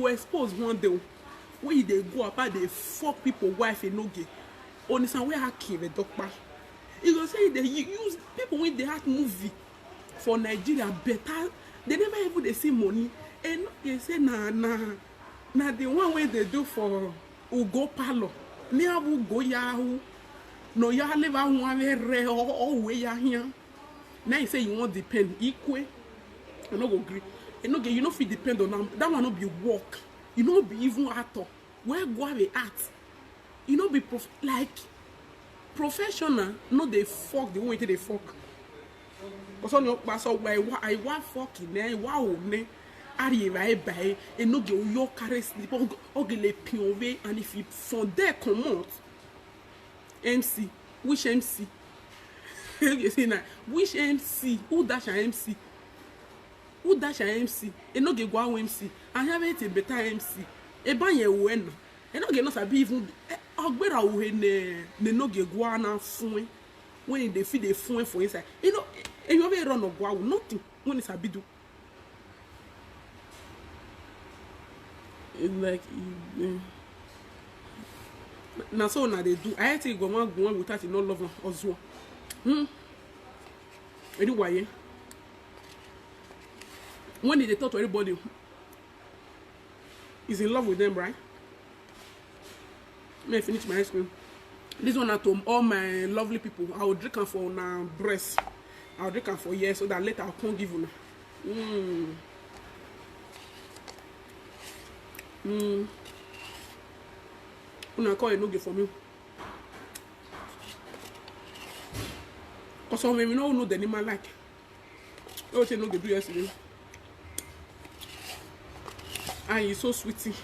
go expose one day when they go about they fuck people wife in Noge. Only some way I kill the doctor. You go say they use people when they have movie for Nigeria better. They never even they see money. And they say nah the one way they do for Ugo Palo. Near Ugo Yahoo. No ya live one way or way ya here. Now you say you want depend equal. You no go agree. You know if you depend on them, that one not be work. You know be even actor. Where go have art? You know be like professional. No they fuck the way they fuck. Because on your pass up why I want fucking there. Wow ne. Arrive I buy and no get your carry sleep or get le POV and if you from there come out. MC, which MC? You see now, which MC? Who dash an MC? Who dash an MC? And no get go MC. I have it a better MC. E ban ye when. And no get no sabi even. Ogbera we ne no get go na fun. When they feed the fun for inside. You know, and you ever run or go nothing. When it's sabi do. It's like. Now so now they do. I had to go on without no love as well. Anyway, when they talk to everybody is in love with them, right? May I finish my ice cream? This one at home, all my lovely people. I will drink them for now breast. I'll drink them for years so that later I can't give you. Una call it no give for me. Because some women don't know the animal like. They say no give do yesterday. And it's so sweetie.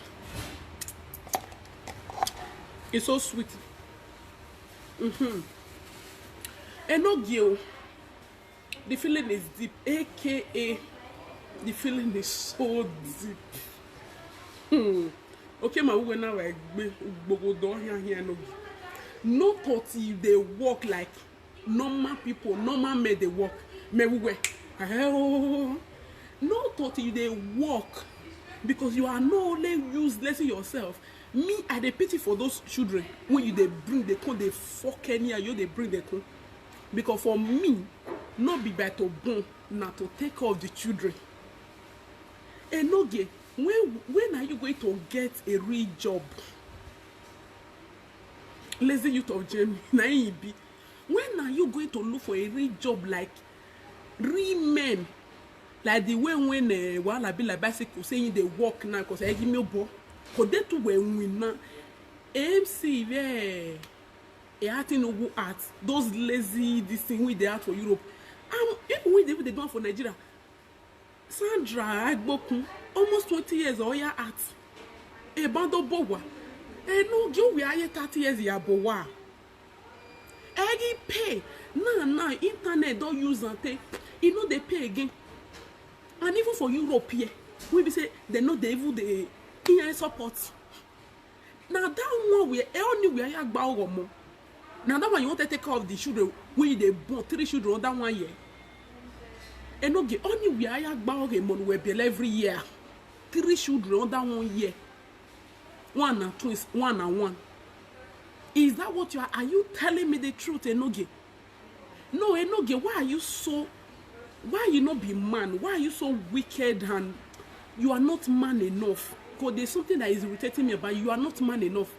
It's so sweet. And no give. The feeling is deep. AKA the feeling is so deep. Okay, my woman now like here no thought if they walk like normal people, normal men they walk. Me we no thought if they walk because you are no only useless yourself. Me, I dey pity for those children when you they bring the con they fuck any you they bring the con. Because for me, not be better born not to take care of the children. And no get. When are you going to get a real job? Lazy youth of Germany. When are you going to look for a real job like real men? Like the way when while I be like bicycle saying they walk now because I give me a ball. Because they too were winner. AMC there. A art in Ogu art. Those lazy this thing with the art for Europe. Even when they do for Nigeria. Sandra Agbokun, almost 20 years or ya at a bando bowa. And no you we are 30 years ya bowa. Eggy pay. Nah, internet don't use and take. You know they pay again. And even for Europe here, we say they know they even the in support. Now that one we only we are about more. Now that one you want to take care of the children when they born 3 children that 1 year. And no get only we are about every year. 3 children that 1 year. 1 and twins, 1 and 1. Is that what you are? Are you telling me the truth, Enoge? No, Enoge, why are you so? Why you not be man? Why are you so wicked and you are not man enough? Because there's something that is irritating me about you. You are not man enough.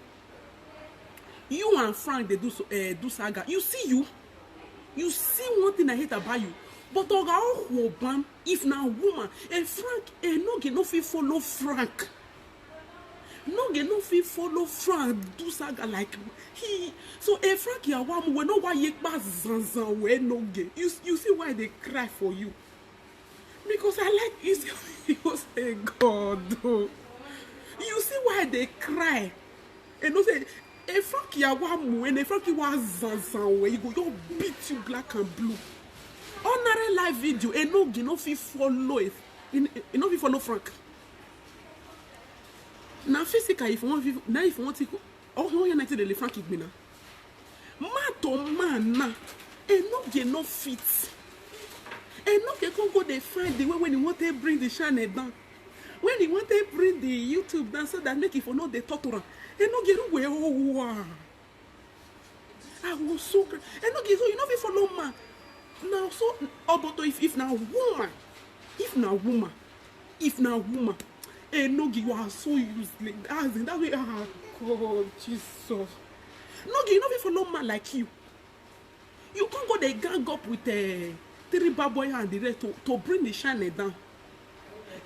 You and Frank they do saga. You see one thing I hate about you. But if now woman and Frank no get no fit follow Frank. No get no fit follow Frank do saga like he. So a Frank ya wam we no why you zanzan we no get. You see why they cry for you. Because I like you see say God. You see why they cry. And no say a Frank ya wam when a Frank was zanzan we you go you beat you black and blue. Honorary live video and no fit follow it. You know if follow Frank. Now physical if you want to oh you united the Frank Igmina. Man to man na and no get no fit. And no get go they find the way when you want to bring the channel down. when he want to bring the YouTube down so that make it for not the talk to him. And no get away. Oh wow. I was so great. And no get so you know if you follow man. Now so but if now woman. If now woman. And no you are so useless. As in that way, God, Jesus. No you know if you follow man like you. You can't go the gang up with three bad boy and the rest to bring the shine down.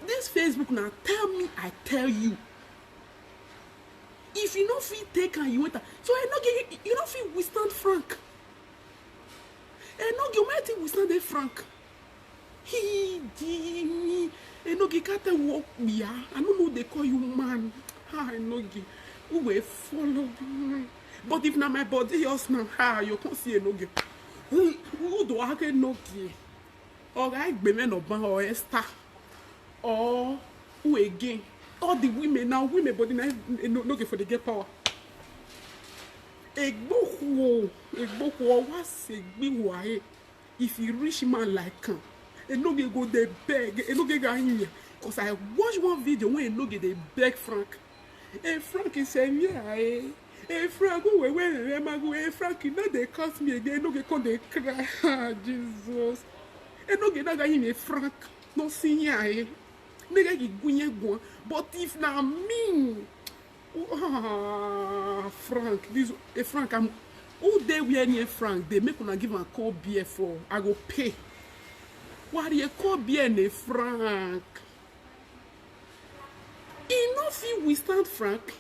This Facebook now tell me, I tell you. If you don't feel take and you wait, so I know you don't feel withstand Frank. And no you might withstand the Frank. He me and no can't walk me. I don't know they call you man. I know you will follow me. But if not my body yours now, you can't see a no get. Who do I get no key? Or I be men of ban or Esther. Or who again? All the women now, women body no get for the get power. Egbo was a big way. If you rich man like him, and no get go they beg, and no get here. Cause I watched one video when no get they beg Frank. And Frank is saying, yeah, Frank, where Frank, you know they curse me again, no get come they cry. Jesus. And no get that guy in Frank, no see ya. But if now me, Frank, this Frank, I'm all day we are near Frank. They make una give a cold beer for. I go pay. What you call beer ne Frank? Enough you withstand Frank.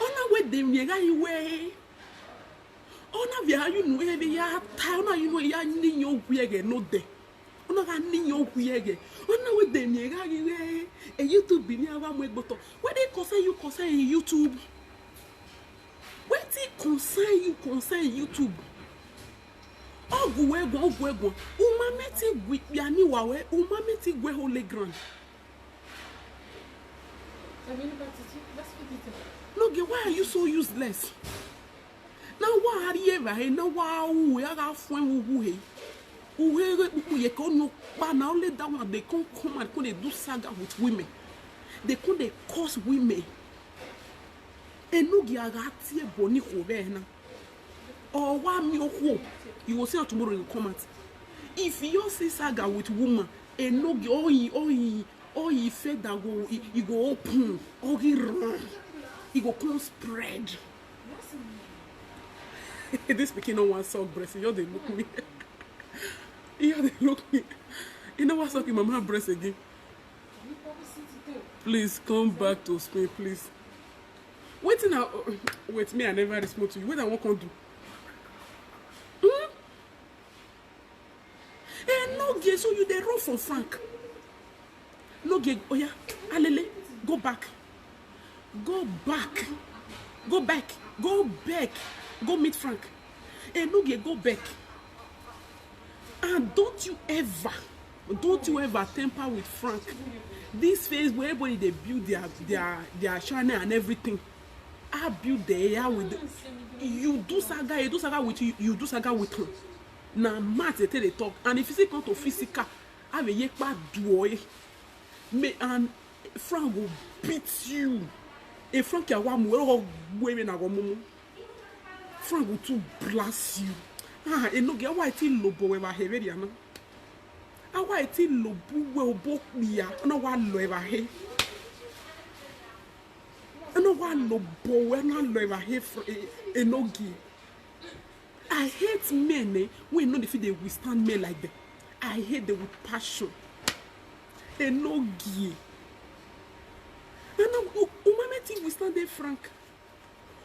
Ona we dem yega iwe. Ona via you know every ya ta you know ya ni yo wiege no de. Ona ga ni yo wiege. Ona we dem yega iwe. E YouTube bi ni ava mo egboto. Where they concern YouTube. Where they concern YouTube. Ogwego. Umameti gwiani wawe. Umameti gwe holy ground. No, why are you so useless? Now why are you ever? Now why we are friend who we can no but now let that one they can't come and they do saga with women. They can't they curse women. And no giagati boni hovena. Or one me ho. You will say tomorrow in the comments. If you see saga with woman and no he fed that go he go open or he run. He go come spread. This speaking on one sock breast. You they look me. You they look me. You know what's up in my mama breast again? Please come back to Spain, please. Wait now. Wait me, I never respond to you. What I want to do? Eh no gay, so you they run from Frank. No gay. Oh yeah, Alele, go back. Go back. Go meet Frank. And no get go back. And don't you ever temper with Frank. This phase where everybody they build their channel and everything. I build the air with you do saga with you do saga with him. Now math they talk. And if you see come to physical, have a yekpa do and Frank will beat you. And Frank ya wa mo women na go mumu. Frank will to blast you. And no get why ti lobo we ba he na. Why ti lobo we obo ya. No wa lo e ba he. No wa lobo we na lo e ba he enogi. I hate men when no they withstand men like that. I hate them with passion. Enogi. And umameti withstand them Frank.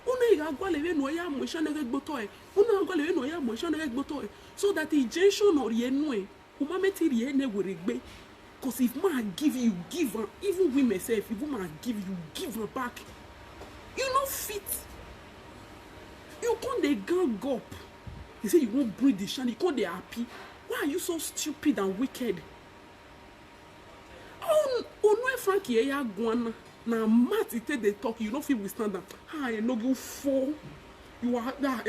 Una igwa lewe no ya mo shane gboto e. Una igwa lewe no ya mo shane gboto e. So that the generation or ye no e. Umameti rie ne were gbe. Cause if man give you, give her. Even women say if woman give you, give her back. You no fit. You can't they gang up. They say you won't breed the shine. You can't they happy. Why are you so stupid and wicked? Oh no, Frankie, ya guana. Now, Matt, it they talk. You don't feel withstand them. I no go for you are that.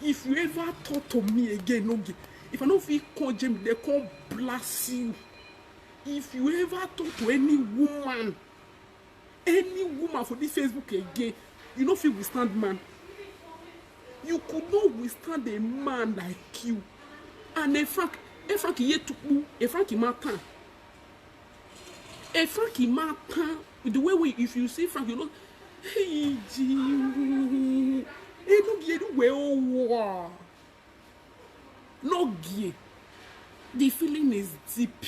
If you ever talk to me again, no. If I don't feel call Jim, they can't blast you. if you ever talk to any woman for this Facebook again, you no fit withstand man. You could not withstand a man like you. And a Frank Yetuku, a Frankie Martin. A Frankie Martin, the way if you see Frank, you know, hey, Jimmy, hey, no get well, no gay. The feeling is deep.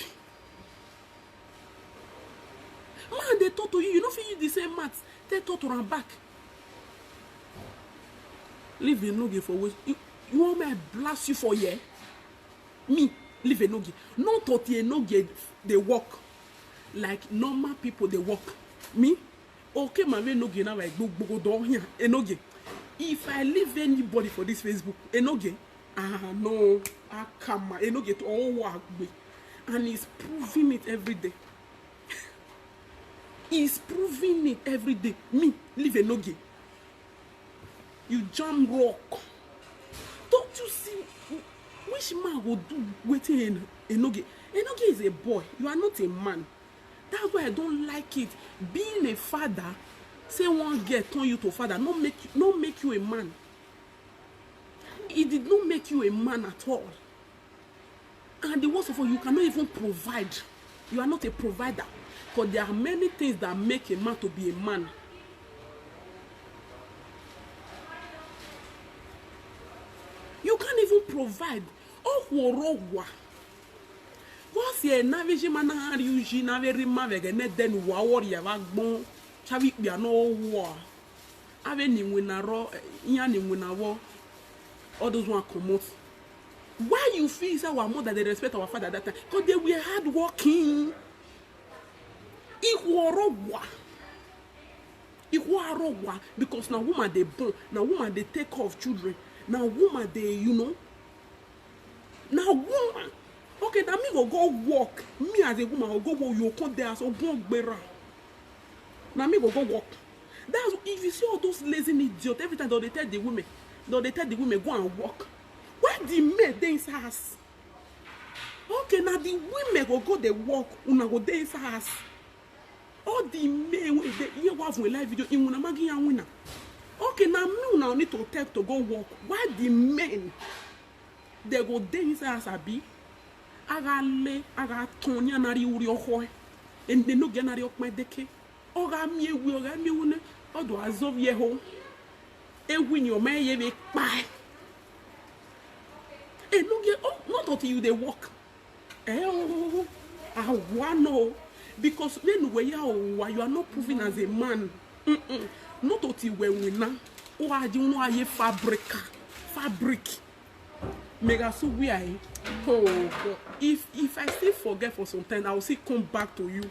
Man, they talk to you, you don't feel the same maths. They talk to run back. Leave a no for waste. You want me to blast you for year? Me, leave a no give. Not that a no give, they walk. Like normal people, they walk. Me, okay, my no give now like go down here. A no give. If I leave anybody for this Facebook, a no give. No, I come. A no give to all work. And he's proving it every day. He's proving it every day. Me, leave a no give. You jump rock. Don't you see which man will do waiting Enoge? Enoge is a boy. You are not a man. That's why I don't like it. Being a father, say one girl turn you to father, not make you a man. It did not make you a man at all. And the worst of all, you cannot even provide. You are not a provider. Because there are many things that make a man to be a man. You can't even provide. Oh, worowa. What's your navigation man? You na very mavegene den wawori yavagbon. Chavi be no war. Ave ni winaro, iya ni winawo. All those one come out. Why you feel say our mother they respect our father at that time? Because they were hard working. Iworowa. Because now woman they born, now woman they take care of children. Now woman they, you know. Now woman. Okay, now me go walk. Me as a woman will go walk. You come there so go better. Now me go walk. That's if you see all those lazy idiots every time they tell the women, go and walk. Why the men they inside house? Okay, now the women go they walk. Una go they inside house. All the men when they hear what we live video in una magi and winner. Okay, now me now need to take to go walk. Why the men they go there inside house abi? Aga tonya nari uri oho. And they no get nari ok my deke. Oga mi wune. Odo azov yeho. E win your man ye be bye. E no get not until you they walk. Oh, I wanna. Because when you are not proving as a man. Not until when we now. Oh, I don't know a fabric. Mega so we are. Oh God. If I still forget for some time, I will still come back to you.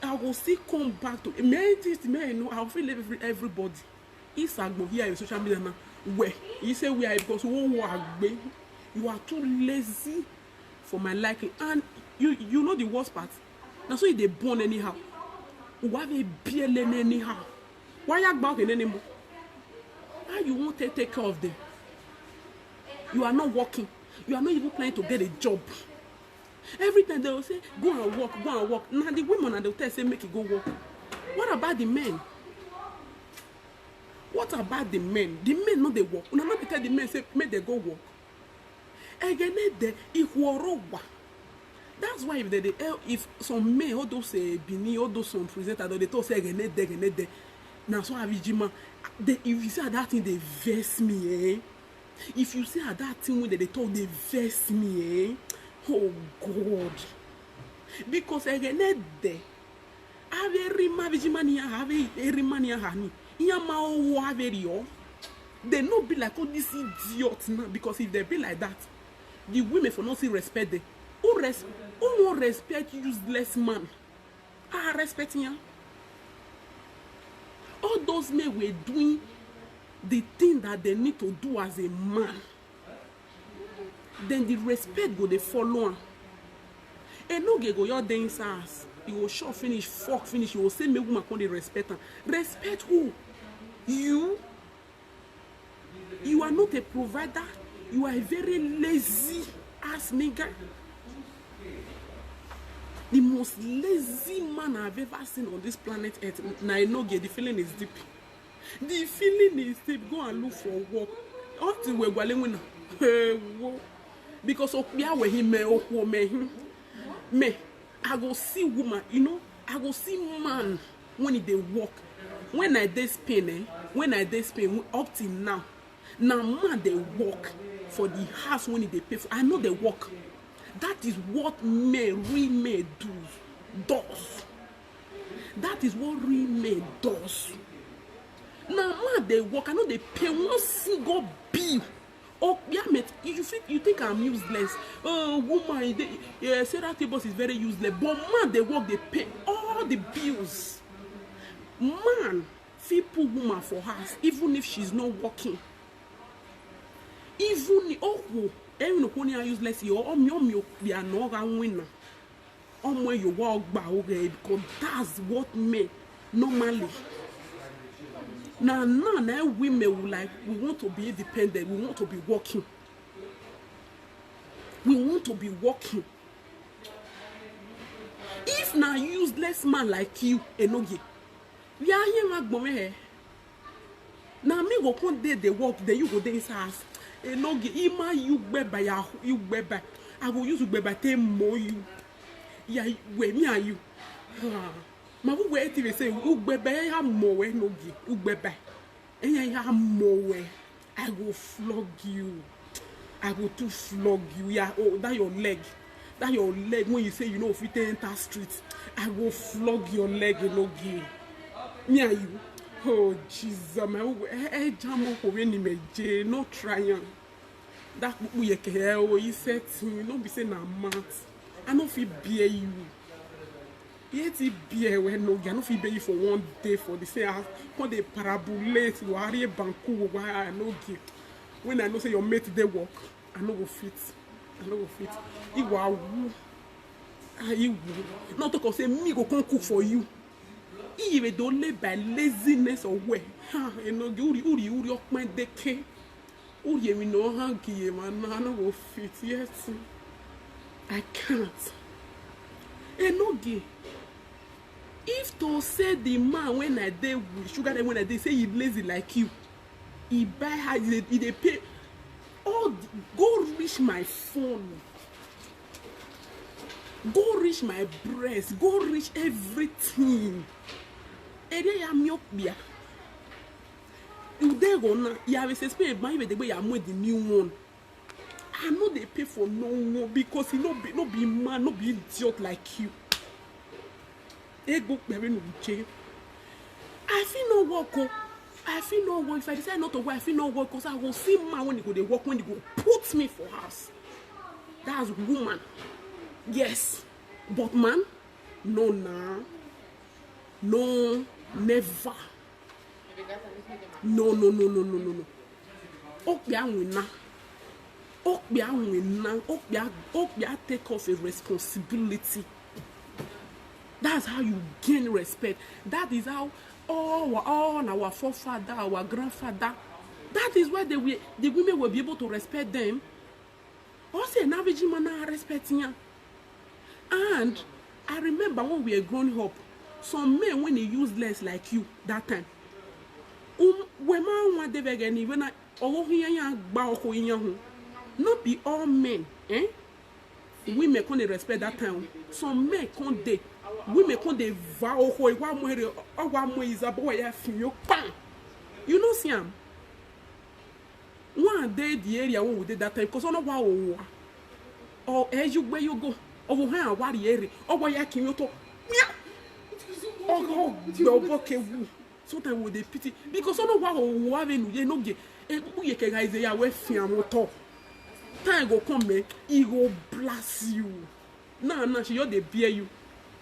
I will still come back to you. I will feel everybody. It's a go here in social media now. Where you say we are because you are too lazy for my liking. And you know the worst part. Now so they born anyhow. Why they barely anyhow? Why you back in anymore? How you won't take care of them? You are not working. You are not even planning to get a job. Every time they will say, go and work. Now the women and they'll tell say make it go work. What about the men? What about the men? The men know they work. Una not tell the men say make they go work. Again, that's why if some men, all those Bini, all those some presenters, they talk say again. Now so have you if you say that thing they vex me, eh? If you say that thing when they talk they vex me, eh? Oh God! Because again there, have every mavijimania have every mania hani. Iyama have every they not be like all these idiots now. Because if they be like that, the women for not see respect them. Who won't respect useless man? I respect him. All those men were doing the thing that they need to do as a man. Then the respect go they follow. And no go your dance ass. You will short finish, fuck finish. You will say me woman can't respect her. Respect who? You are not a provider. You are a very lazy ass nigga. The most lazy man I've ever seen on this planet Earth. Now I know the feeling is deep. The feeling is deep. Go and look for work. Until we're going because where he me, I go see woman, you know, I go see man when they walk. When I dey Spain, up till now man they work for the house when they pay for. I know they work. That is what men, real men does. That is what real men does. Now man they work. I know they pay one single bill. Oh yeah, mate. You think I'm useless? Woman, Sarah Tables is very useless. But man they work. They pay all the bills. Man, fit put woman for house even if she's not working. Even everyone are useless. They are not a winner. You walk back because that's what men normally. Now women will like, we want to be independent. We want to be working. We want to be working. If now useless man like you, enogi. We are here, Magbome. Now, me go one day they work, then you go there inside. No, ima you by you by. I will use you by more you. Yeah, where me are you? Ma who wait till they say you by I more no gi you by. And I am more. I will flog you. I will to flog you. Yeah, oh that your leg. That your leg when you say you know if you enter street, I will flog your leg no gi. Me and you. Oh Jesus, my jamo ko we ni meje no trying. That we care you said no be say na math. I no fit bear you. Yet it bear when no I no fit bear you for one day for the say when they parabolate you are banku why I no give. When I know say your mate they work, I no go fit. I no go fit. You are woo. Ah you woo. Not to say me go come cook for you. Even don't by laziness or way. You know, uri up my decay. Uri, we know how give man, I no go fit yet. I can't. And no gay. If to say the man when I dey with sugar, when I dey say he lazy like you, he buy her, he pay. Oh, go reach my phone. Go reach my breast. Go reach everything. Ere ya myopia. You there go now. You have a suspect buy the way you am with the new one. I know they pay for no one because he no be man, no be idiot like you. They go very no change. I feel no work. I feel no work. If I decide not to work, I feel no work because I will see man when they go they work when they go put me for house. That's woman. Yes. But man, no nah. No, never. No. Okbia wina. Okbia take off a responsibility. That's how you gain respect. That is how all our forefather, our grandfather. That is why the women will be able to respect them. Also, an average man respecting her. And I remember when we were growing up, some men when they useless like you that time. When man want to again, when I not be all men, eh? Women can't respect that time. Some men can't they. Women can't they vow or one way is a boy. You know, Siam. One day the area won't did that time because on a wow or as you where you go over here, what the area or why I can you talk. Oh, okay. Sometimes with the pity because on a wow, you know, you can guys they are with motor. Time go come, he go blast you. Nah, she they bear you.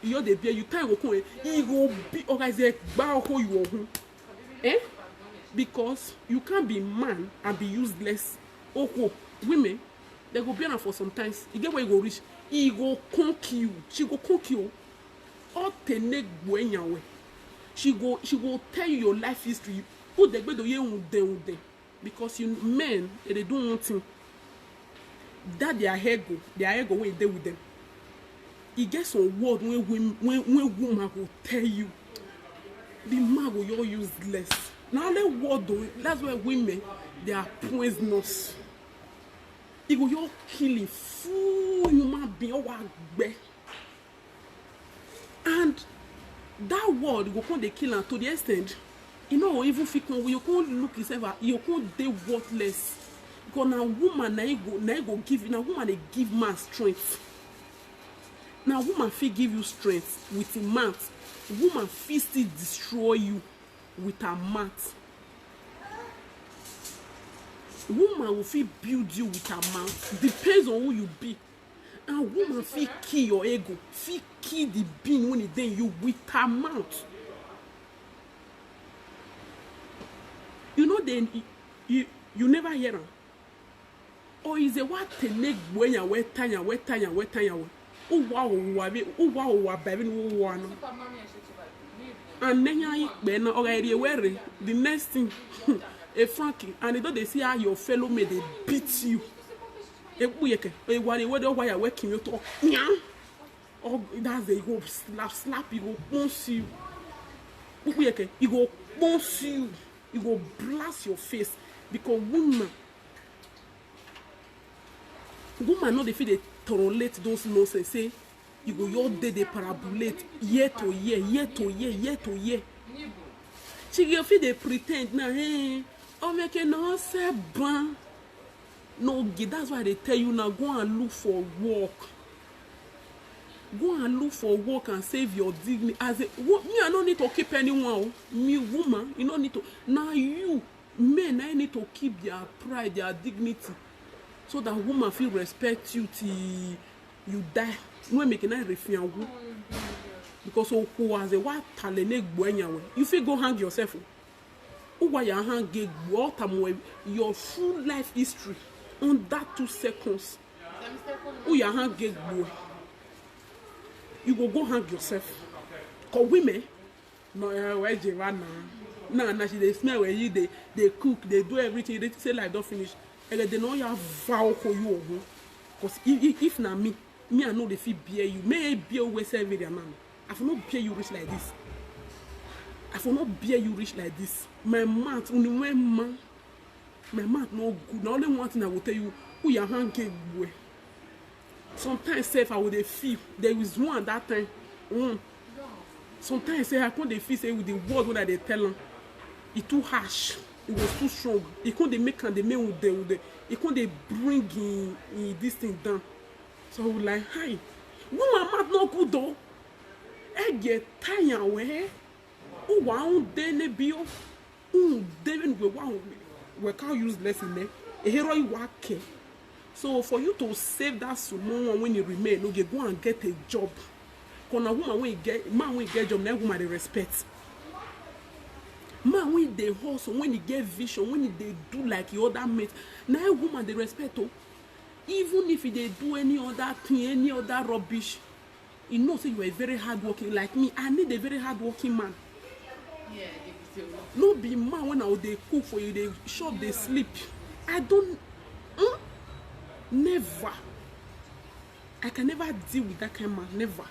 You they bear you. Time go come, he go be organize bow who you are. Eh? Because you can't be man and be useless. Oh, women, they go be around for sometimes. You get where you go reach, he go conk you. She go conk you. All the neck going your way. She go tell you your life history. Who they go to you with because you men they don't want to. That their ego when they with them. e get some word when woman go tell you, the man go your useless. Now let word though, that's why women they are poisonous. E go your killing full human being or and that word go come dey kill am to the extent you know even fit come you can't look yourself you can't dey worthless because na woman na go give na woman dey give man strength. Na woman fit give you strength with a mouth. Woman fit still destroy you with her mouth. Woman will fit build you with her mouth. Depends on who you be. And woman fit kill your ego, fit kill the being when it then you with her mouth. You know then you never hear them. Or is it what te nek boya wetanya uwa baby no. And then you ben already wear the next thing a Frankie and they don't they see how your fellow mate they beat you. A whether why you're working you talk. Oh, that's the go slap you go bounce you. You go bounce you. You go blast your face because woman no dey fit dey tolerate those nonsense say you go your day dey parabolate year to year. She go fit dey pretend na hey oh make no say ban no give. That's why they tell you now go and look for work. Go and look for work and save your dignity. As a me, I don't need to keep anyone. Me, woman, you don't need to. Now you, men, I need to keep their pride, their dignity, so that woman feel respect you till you die. No making I refuse you. Because who has a what talent you feel go hang yourself. Who why you hang your full life history on that 2 seconds. Who you hang boy. You go hang yourself. Cause women, no, where Jevana. Now she they smell where you they cook, they do everything. They say like don't finish. And they know you have vow for you. Cause if not me I know they feel bear you. May bear we say every man. I will not bear you rich like this. I will not bear you rich like this. My mouth only one man. My mouth no good. The only one thing I will tell you who you hang boy. Sometimes self I would feel there is one that time. Sometimes say I can't feel say with the word that they tell them, it too harsh, it was too strong. It can't make and the men with the it can't bring in this thing down. So I was like, hi, woman mouth not good though. I get tired where who want they be David we can't use less in there. A hero you work. So for you to save that someone when you remain, okay, go and get a job. Because a woman when get job, that woman they respect. Man when they hustle, when they get vision, when they do like your other mate, now a woman they respect. Oh, even if they do any other thing, any other rubbish, you know, say you are very hardworking like me. I need a very hardworking man. Yeah, no be man when they cook for you, they shop, they sleep. I don't. Never. I can never deal with that kind of man. Never.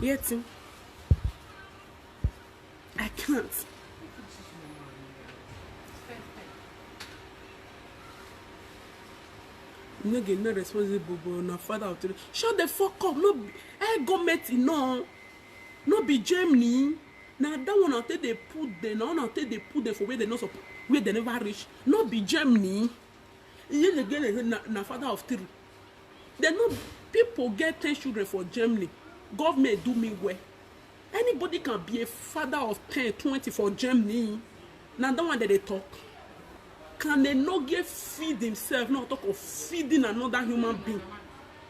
Yet, I can't. No get no responsible, but no father of children. Shut the fuck up. No, I go met no. No be Germany. Now that one until they put there. Now until they put there for where they not support, where they never reach. No be Germany. You again na father of 3. They know people get 10 children for Germany. Government do me well. Anybody can be a father of 10, 20 for Germany. Now that one that they talk. Can they not get feed themselves? Not talk of feeding another human being.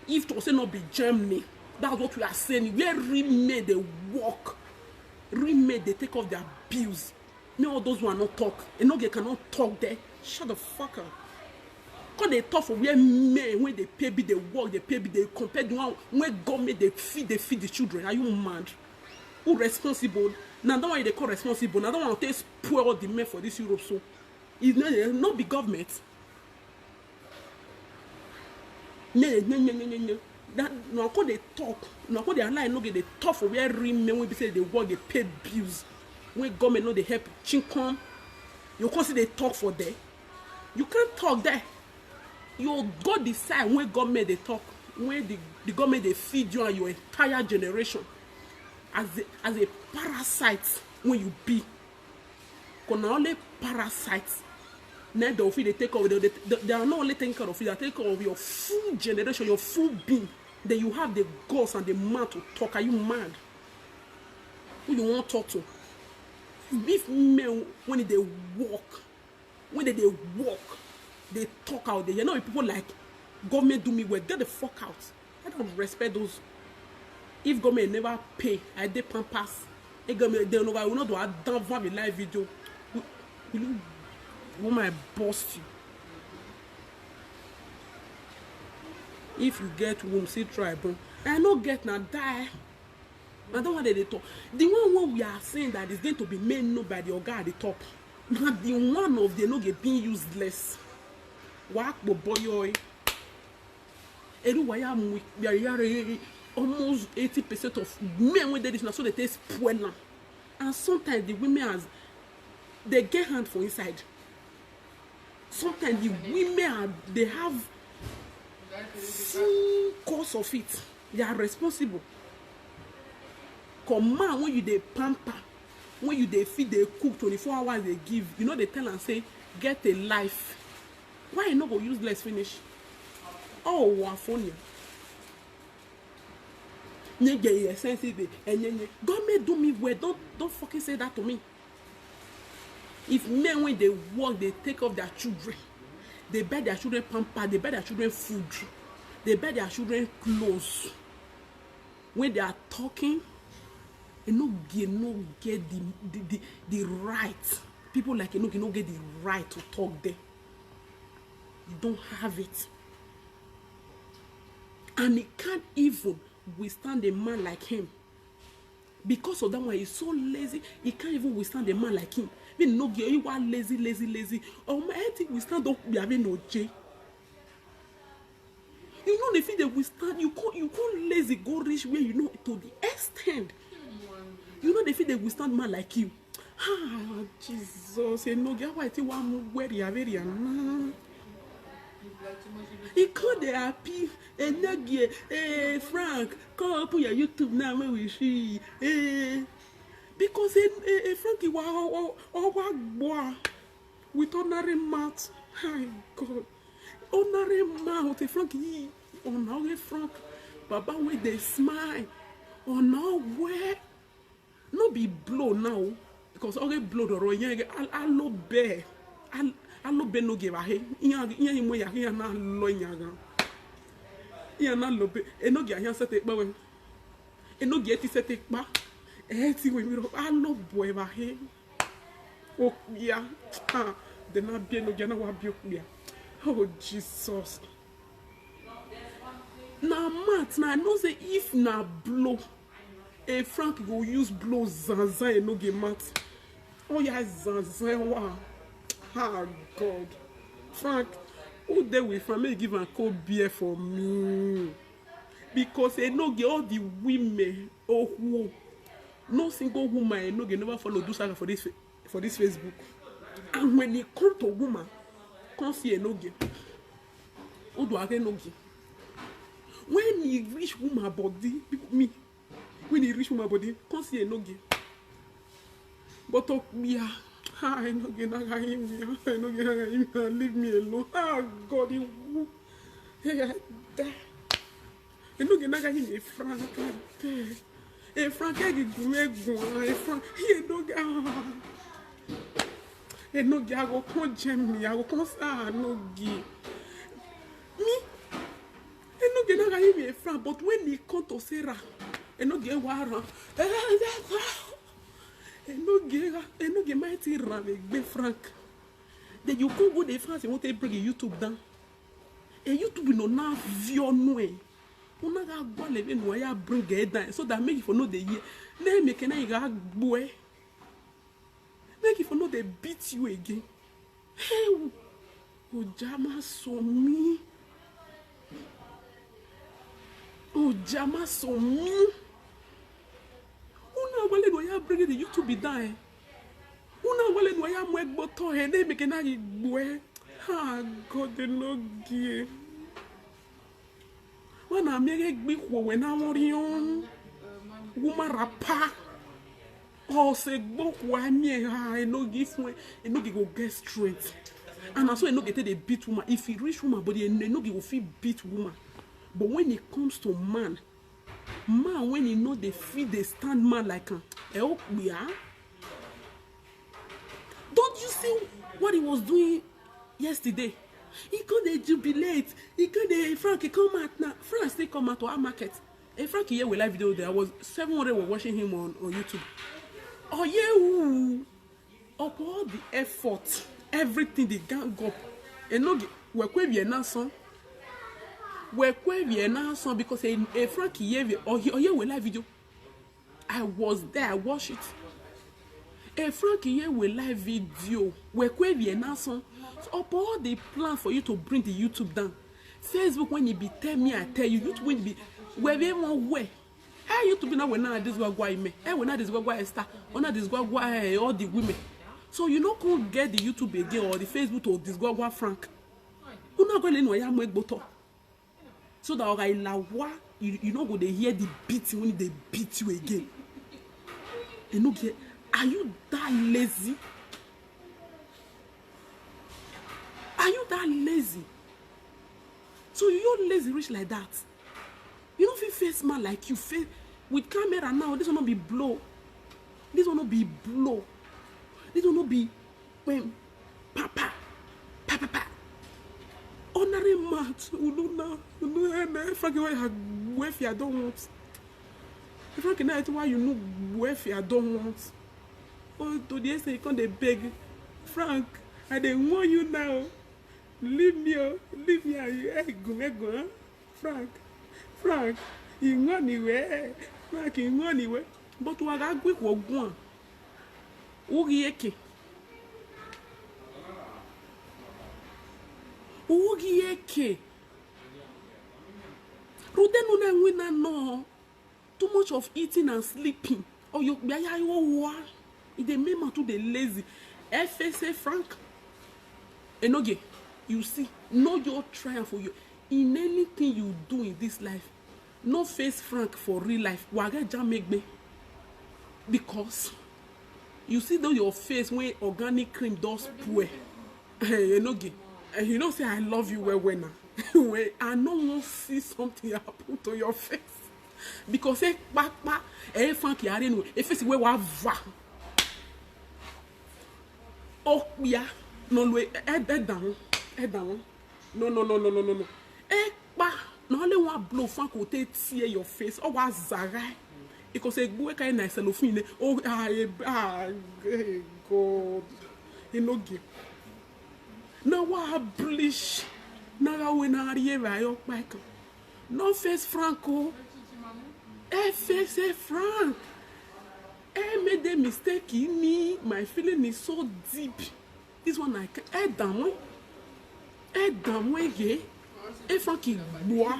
If to say not be Germany, that's what we are saying. Where remade they work, remade they take off their bills. No, all those who are not talk. And no, they cannot talk there. Shut the fuck up. Because they talk for where men, when they pay be they work, they pay be they compare the one when government they feed the children. Are you mad? Who responsible? Now that one they call responsible. Now that one they spoil the men for this Europe. So it's not be government. No. that no call they talk, no call they lie, no get they talk for where remain when they say they work, they pay bills. When government know they help chinkom, you can't see they talk for there. You can't talk there. You go decide when government they talk, when the government they feed you and your entire generation as a parasite when you be. Because now only parasites. Now they take over. They are not only taking care of you, they are taking care of your full generation, your full being. Then you have the guts and the mouth to talk. Are you mad? Who you want to talk to? If men when they walk, they talk out there. You know people like government do me well. Get the fuck out. I don't respect those. If government never pay, I dey pampas. If government they will not do a damn live video. Will you woman bust you? If you get womb, see try, bro. I no get na die. I don't want they talk. The one we are saying that is going to be made known by the oga at the top. Now the one of the no get being useless. Work boy. Almost 80% of men when they this now so they taste poor now. And sometimes the women they get hand for inside. Sometimes the women they have full course of it. They are responsible. Come man, when you they pamper, when you they feed, they cook 24 hours they give, you know they tell and say, get a life. Why you not go use less finish? Oh, wafonia. Government do me well. Don't fucking say that to me. If men when they work, they take off their children. They buy their children pamper, they buy their children food, they buy their children clothes. When they are talking, they no get the right. People like you no get the right to talk there. You don't have it. And he can't even withstand a man like him. Because of that one, he's so lazy, he can't even withstand a man like him. Even no girl, you are lazy. Oh my, I think we stand up, we have no J. You know the thing they withstand, you can't lazy go rich where you know to the extent. You know the thing they withstand man like you. Ah, Jesus, you know, get why I think one where you are very he can't be happy. And Frank, come up your YouTube now, where we see. Because Frankie was boy with honorary mouth. My God, honorary mouth. Frankie, honorary Frank. Baba with the smile. Oh no, where? No be blow now. Because already blow the royal. I love bear. I love bear no give a hey. Iya mo ya na lo nyaga. Iya na lo be. No give a set ba we. No get it set ba. Ti we mi ro. I love boy ba hey. Oh yeah. Ah, de na be no gana wa bio clear. Oh Jesus. Na mat na know say if na blow, a Frank go use blow zanzan e no get mat. Oh yeah, zanzan wa. Ah God. Frank, who there with from me give a cold beer for me? Because I no get all the women who no single woman I no get never follow do something for this Facebook. And when it come to woman, come see a no get. Who do I get no get? When he reach woman body, me, when he reach woman body, come see a no get. But yeah, I no get him. I no get him. Leave me alone. Ah God, you. Hey, I no get him. A Frank, a Frank, a Frank. He no get. He no get. I go come jam me. I go come say no get. Me. I no get him a Frank. But when he come to Sarah, I no get war. I no get mighty ram with Frank. Then you go the France and want to bring a YouTube down. A YouTube no now view no way. Una ga go live no ya bring it down so that make you for know the year. Then make na ga boy. Make you for know they beat you again. Hey, Ojama so me. you jama so me. Una wale no ya bring the YouTube be down. Una wale no ya mwek boto he ne make na igwe. Ha God no give. Wana amege gbi wo we na worion. Woman rapa. Oh, say book one year, I no give one, and no go get strength. And also, I no get the beat woman. If he reach woman body, and no go feel beat woman. But when it comes to man, when he know they feel they stand man like help me, ah. Don't you see what he was doing yesterday? He could they jubilate. He could they Frank. He come out now. Frank still come out to our market. Hey, Frank here with live video. There was 700 were watching him on YouTube. Oh yeah, of all the effort, everything the gang up, and no, we're quite bien son. We're quite bien son because a Frankie here or here with live video. I was there, I watched it. A Frankie here with live video. We're quite bien son. So of all the plan for you to bring the YouTube down, Facebook when you be tell me, I tell you, YouTube when be wherever way. Hey, you to be now when now this guy me. Hey, when now this guy star. When now this guy all the women. So you know can't get the YouTube again or the Facebook or this guy Frank. You not going to know make boto. So that okay you know go they hear the beat when they beat you again. You know get are you that lazy? Are you that lazy? So you're lazy rich like that. You don't feel face man like you face with camera now. This will not be blow. This will not be blow. This will not be when papa. Honorary mat. Frankie, why I don't want. Frankie, now why you know where I don't want. Oh, today say you can't beg. Frank, I don't want you now. Leave me. Go. Frank, you go anywhere. Frank, you go anywhere. But we are going to go. Ugieke. Rudenu na no. Too much of eating and sleeping. Oh, you it dey make man too dey lazy. FSA Frank. Enoge, you see, know your triumph for you. In anything you do in this life, no face Frank for real life. Wage jam make me. Because you see though your face when organic cream does poor. Enoge, you know say I love you well now. When I no want see something happen to your face. Because Frank yare no face we wa va. Oh yeah, no head down. No. No only one blow Frank will tear your face. Oh was Zara. Because a go kind nice cellophane. Oh God. You know give. Now what bleach. Now when I arrive your back. No face Franco. Face Frank. I made a mistake in me. My feeling is so deep. This one I can't down. Et Frankie boit.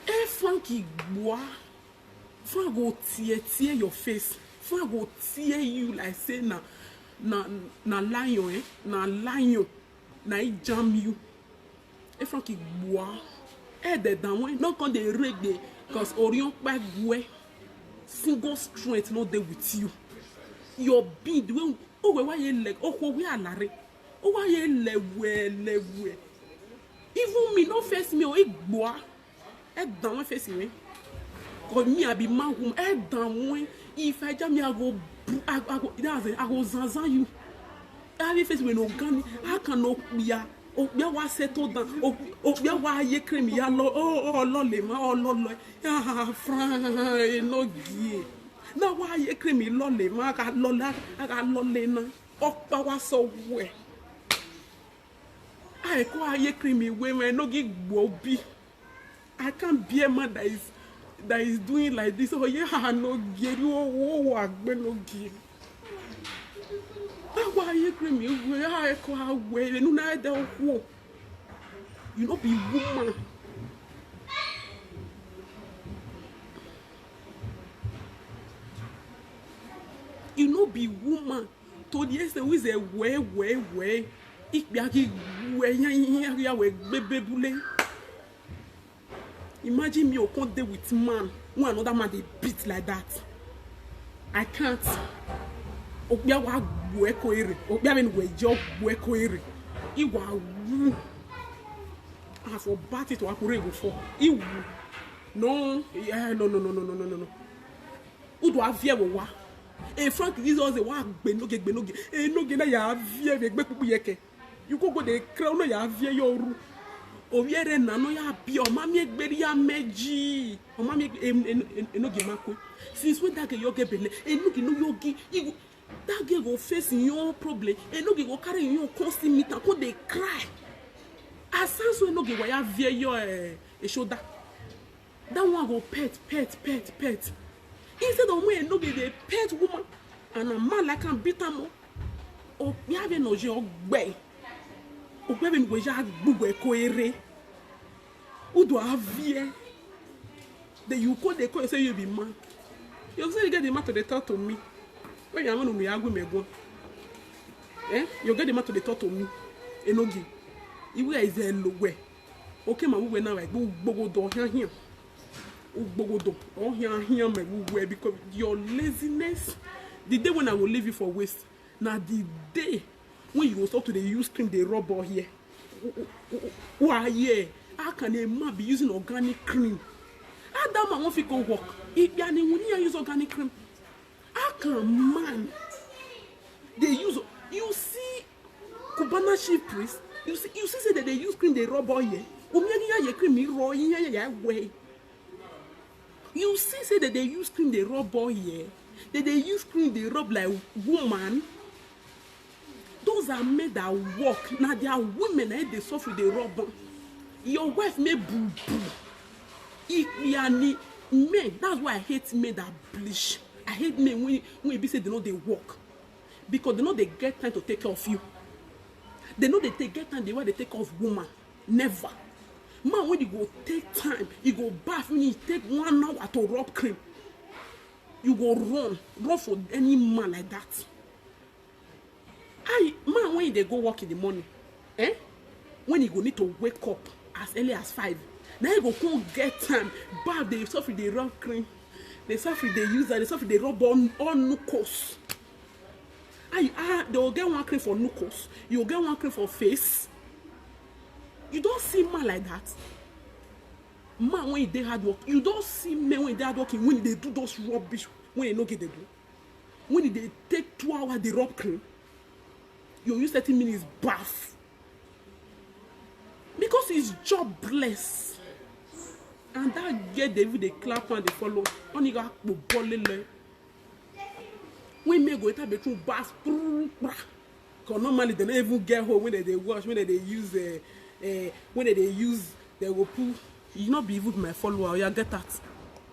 Et Frankie boit. Frank go tear your face. Frank go tear you like say na lion na lion. Na he jam you. Et Frankie boit. Et de down not quand they reg because Orion back way. Single strength not there with you. Your bead when oh why you leg oh we are lare oh why you lewe even me no face me oh igboa e down face me cause me I be man whom e down if I jam me I go zanzan you I face me no gun I can no ya oh ya wa settle down oh ya wa ye cream ya lo oh lo le ma oh lo ya Frank no gie. Now why you cream me lolly? I got lolly now. Oh, power so well. I call you cream me when no give wobby. I can't be a man that is doing like this. Oh yeah, no get you oh no give. Why you cream me? I call way no na the who. You no be woman. You no be woman. To the extent we say way. Imagine me on day with man when another man they beat like that. I can't. Obia wa bueko ere. Obia ben we job bueko ere. Iwa wu. I for bat it to akure before. Iwu. No, yeah, no. Udo avie wo wa. E Frank this was the wa gbenoge. E no ge na ya avie be gbe pupu yeke. You go dey crown no ya avie yo ru. Oviere na no ya bi o mami egberi ya meji. O mami enoge makwe. Since when that girl yoge bele, enoge no yogi. That girl go face your problem. Enoge go carry your constant meet and go dey cry. Asan so enoge wa ya vie your e shoulder. That one go pet. Instead of when enoge dey pet woman and a man like am beat am o bi ave no je ogbe. Ogbe ben go ja gbugbo eko ere. Udo avie. Then you call the call and say you be man. You say you get the man to the talk to me. When you want to me agwe me go. You get the man to the talk to me. Enogi. Iwe is a low way. Okay, my we now like gbogbo do here. Gbogbo do. Oh here me we because your laziness. The day when I will leave you for waste. Now the day when you will start to the use cream they rub all here. Why yeah? How can a man be using organic cream? How that man won't go work? If you use organic cream, how can man they use? You see, Cubana chief priest. You see say that they use cream they rub all here. You see say that they use cream they rub all here. That they use cream they rub like woman. Those are men that work. Now they are women and they suffer the rubber. Your wife may boo boo. Men, that's why I hate men that bleach. I hate men when you say they know they work. Because they know they get time to take care of you. They know they get time they take care of woman. Never. Man, when you go take time, you go bath, when you take 1 hour to rub cream, you go run for any man like that. Man, when they go work in the morning, when you go need to wake up as early as 5, now you go come get time, bath, they suffer the rub cream, they suffer they use that, they suffer they rub on knuckles. They will get one cream for knuckles, you will get one cream for face. You don't see man like that. Man, when they hard work, you don't see men when they hard working, when they do those rubbish, when they know what they do. When they take 2 hours, they rub cream. You use 30 minutes bath. Because it's jobless. And that get David they clap and they follow. Only got to when me go to bedroom bath. Because normally they don't even get home when they wash, when they use they will pull. You not be even my follower, you get that. If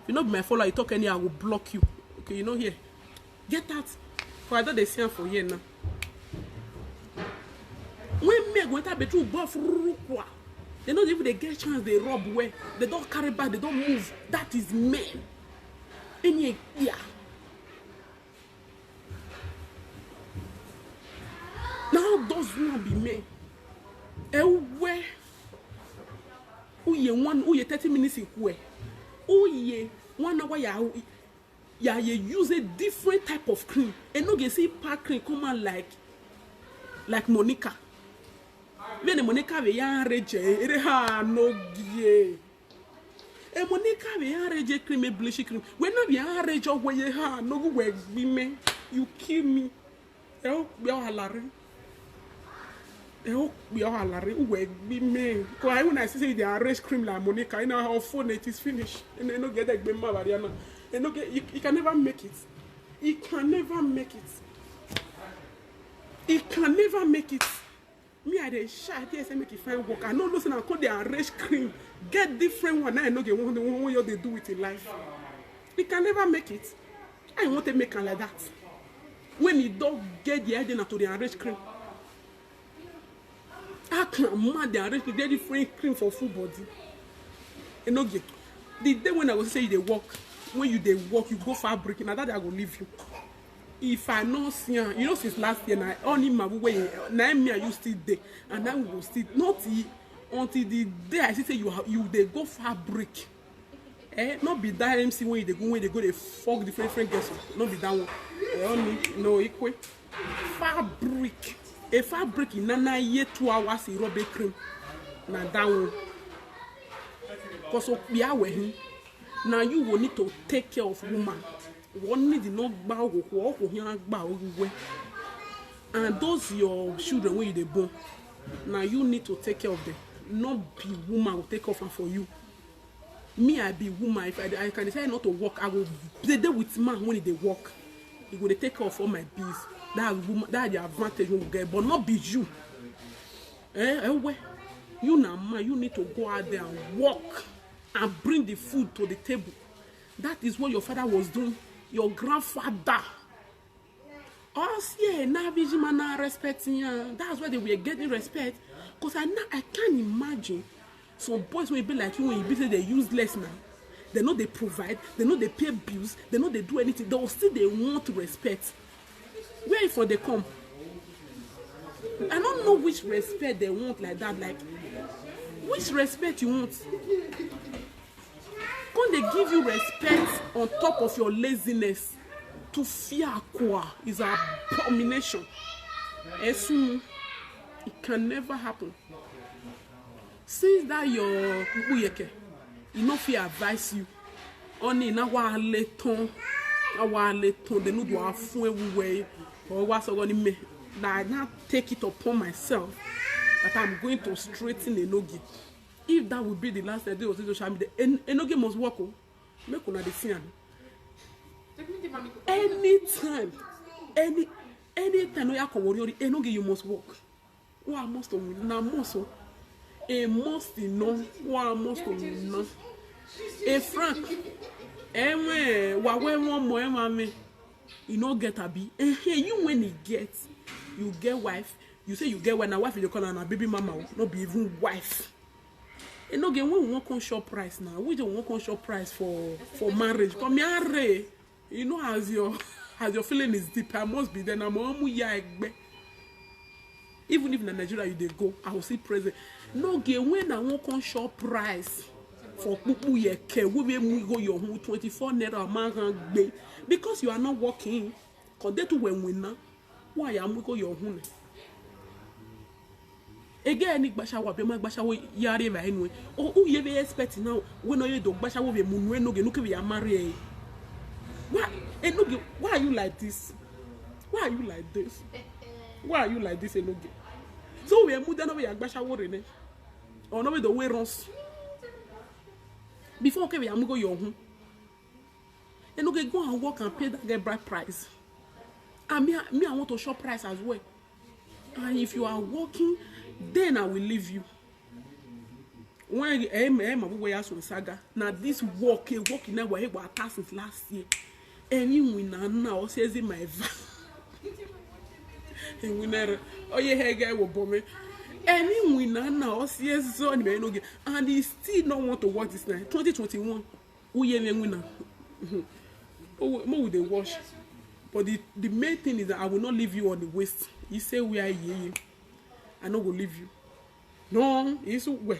you not be my follower, you talk any I will block you. Okay, you know here. Get that. For I thought they see for here now. When men go enter bedroom buff, they not even they get chance, they rob where they don't carry back, they don't move. That is men. Any yeah. Now those not be men. Where who ye 30 minutes in where? Oh ye 1 hour ya use a different type of cream. And no get see pack cream come out like Monica. When the Monica we yan reje, ere ha no gie. E Monica we yan reje cream, e blush cream. When no we yan reje where ye ha no go we be me. You kill me. Oh, we are halare. Oh, we are halare. We be me. Cause when I say they arrange cream like Monica, you know how phone it is finished. And they no get that be ma variana. And no get you can never make it. You can never make it. You can never make it. Me I dey shy there say make it find work. I know listen I call the arrange cream. Get different one. I know get one you they do with in life. You can never make it. I want to make it like that. When you don't get the idea to the arrange cream. pack am mad and arrange get different cream for full body. You know, the day when I go say you dey work, when you dey work, you go fabric, na that day I go leave you. If I no see am, you know, since last year, na only my way, na me and you still dey, and then we go still not until the day I see say you dey go fabric. Not be that MC when they go they fuck different girls. Not be that one. Only no equal fabric. A fabric in nana ye 2 hours in rubber cream. Na that one. Cause we are with now you will need to take care of woman. One need not bow walk and those your children when you they born. Now you need to take care of them. Not be woman will take over for you. Me, I be woman. If I can decide not to work, I will play there with man when they work. He will take care of all my bills. That's the advantage we will get, but not be you. You now, man, you need to go out there and work and bring the food to the table. That is what your father was doing. Your grandfather. Us, yeah, now man now respecting you. That's why they were getting respect. Because I can't imagine. Some boys will be like you when you be say they're useless now. They know they provide, they know they pay bills, they know they do anything. They want respect. Where for they come? I don't know which respect they want like that. Like, which respect you want? When they give you respect on top of your laziness, to fear is an abomination. It can never happen. Since that your uyeke, you know fear advise you. Only na wa leton, they know do a fun way or what's going me. That I now take it upon myself that I'm going to straighten Enogi. If that would be the last day of social media, Enogi must work. Make una dey see am. Anytime we are coming, Enogi you must work. Wa must na must. A must no, one must no. A Frank, wa one more mama, you no get a be. You when he gets, you get wife. You say you get when a wife you call her a baby mama, not be even wife. And no get when we want on shop price now. We don't want on shop price for marriage. Come here, you know as your feeling is deep, I must be there. I'm even if in Nigeria you they go, I will see present. No get when I want on shop price for people ye care. We go your home 24 naira man because you are not working. Cause they too when winner. Why am we go your home? Again, Nick Bashawa, be my Bashawa yari anyway. Oh, who you expect now? When you do Bashawa be moon, no get look at marry. Why? And no why are you like this? Why are you like this? Why are you like this, Enogi? So we are moving over your Bashawa rene. Or no the way runs. Before okay, we are go your home. Enogi go and work and pay that get bride price. And me, I want to shop price as well. And if you are working, then I will leave you. When saga now this work now we have since last year. Any winner now says in my winner oh yeah guy will bomb me. Any winner now says so and he still don't want to work this night. 2021. Who you winner? Oh, more with the wash. But the main thing is that I will not leave you on the waist. You say we are here. I no go leave you. No, it's well.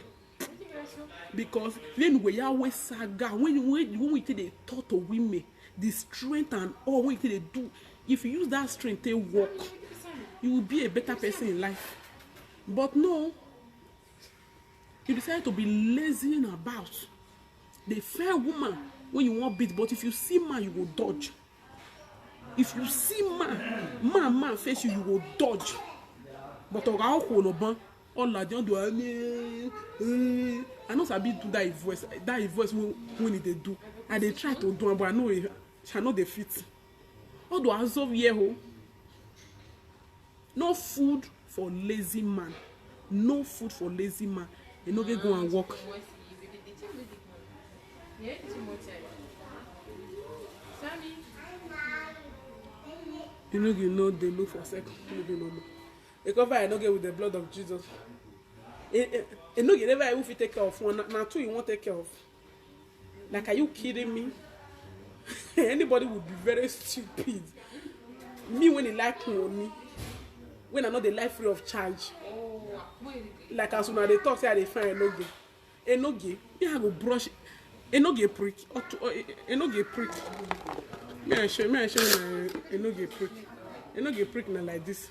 Because then we always saga when we take the thought of women, the strength and all we they do. If you use that strength to work, you will be a better person in life. But no, you decide to be lazy about. The fair woman when you want beat, but if you see man, you will dodge. If you see man face you, you will dodge. But all I don't do I know Sabi do that voice when they do. And they try to do but I know it shall not defeat. All do I solve here. No food for lazy man. No food for lazy man. You know they go and work. You know they look for sex. You know. They cover I don't get with the blood of Jesus. And no, you never if you take care of one. Now two you won't take care of. Like, are you kidding me? Anybody would be very stupid. Me when they like money, when I know they like free of charge. Like as soon as they talk, say they find enoge. Me I go brush enoge prick. Enoge prick. Me I show enoge prick. Enoge prick na like this.